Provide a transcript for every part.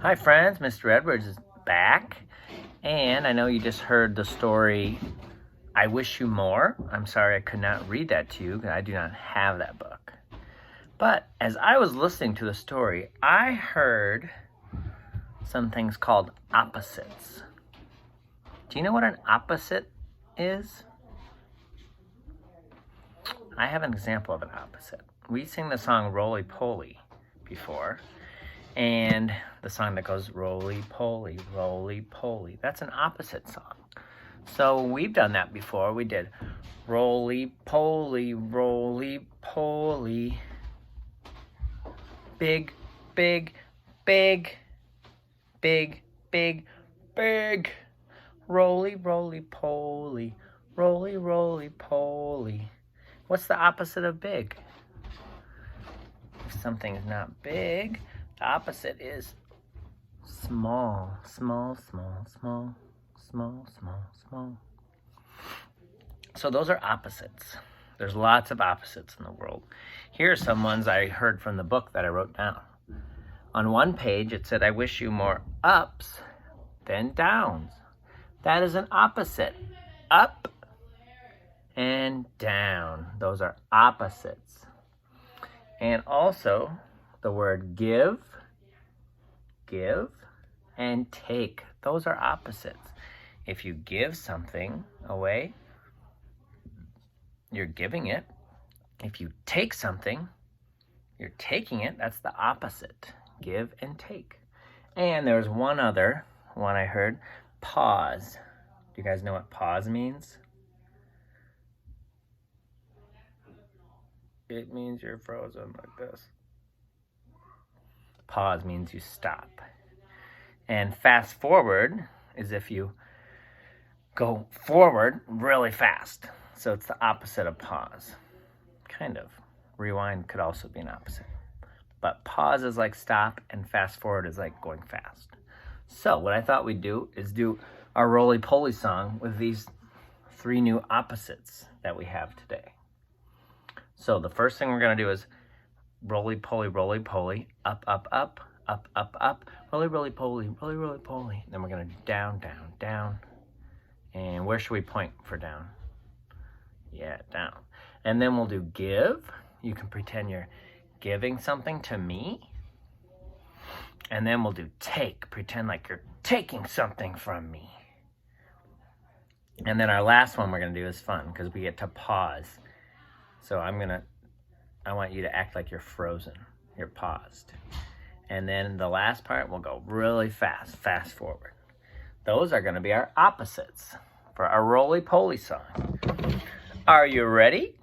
Hi friends, Mr. Edwards is back, and I know you just heard the story, I Wish You More. I'm sorry I could not read that to you, because I do not have that book. But as I was listening to the story, I heard some things called opposites. Do you know what an opposite is? I have an example of an opposite. We sing the song Roly Poly before, and the song that goes roly poly, roly poly. That's an opposite song. So we've done that before. We did roly poly, roly poly. Big, big, big, big, big, big. Roly, roly poly, roly, roly poly. What's the opposite of big? If something's not big, the opposite is small, small, small, small, small, small, small. So those are opposites. There's lots of opposites in the world. Here are some ones I heard from the book that I wrote down. On one page, it said, I wish you more ups than downs. That is an opposite. Up and down. Those are opposites. And also, the word give, and take. Those are opposites. If you give something away, you're giving it. If you take something, you're taking it. That's the opposite. Give and take. And there's one other one I heard. Pause. Do you guys know what pause means? It means you're frozen like this. Pause means you stop. And fast forward is if you go forward really fast. So it's the opposite of pause. Kind of. Rewind could also be an opposite. But pause is like stop, and fast forward is like going fast. So what I thought we'd do is do our roly poly song with these 3 new opposites that we have today. So the first thing we're going to do is roly poly, up, up, up, up, up, up, roly poly, roly poly. Then we're going to do down, down, down. And where should we point for down? Yeah, down. And then we'll do give. You can pretend you're giving something to me. And then we'll do take. Pretend like you're taking something from me. And then our last one we're going to do is fun because we get to pause. So I want you to act like you're frozen. You're paused. And then the last part will go really fast, fast forward. Those are going to be our opposites for our roly poly song. Are you ready?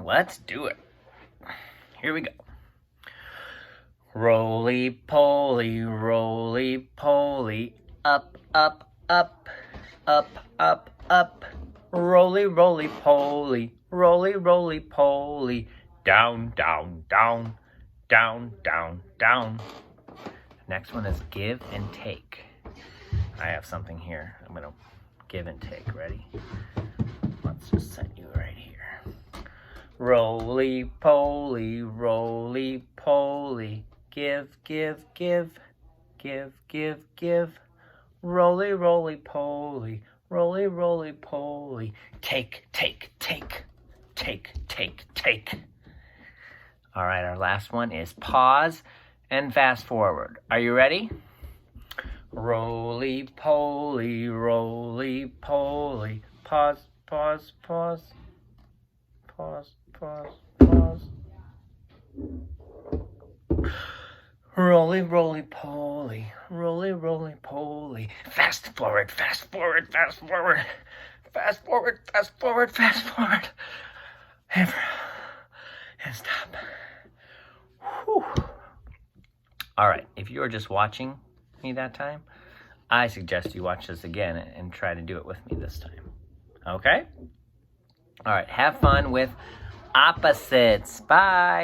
Let's do it. Here we go. Roly poly, up, up, up, up, up, up. Roly poly, roly poly, down, down, down, down, down, down. Next one is give and take. I have something here. I'm going to give and take. Ready? Let's just set you right here. Roly poly, give, give, give, give, give, give. Roly poly, roly poly. Take, take, take, take, take, take. All right, our last one is pause and fast forward. Are you ready? Roly poly, pause, pause, pause, pause, pause, pause. Roly poly, roly poly. Fast forward, fast forward, fast forward, fast forward, fast forward, fast forward. And stop. Whew. All right, if you are just watching me that time, I suggest you watch this again and try to do it with me this time. Okay? All right, have fun with opposites. Bye.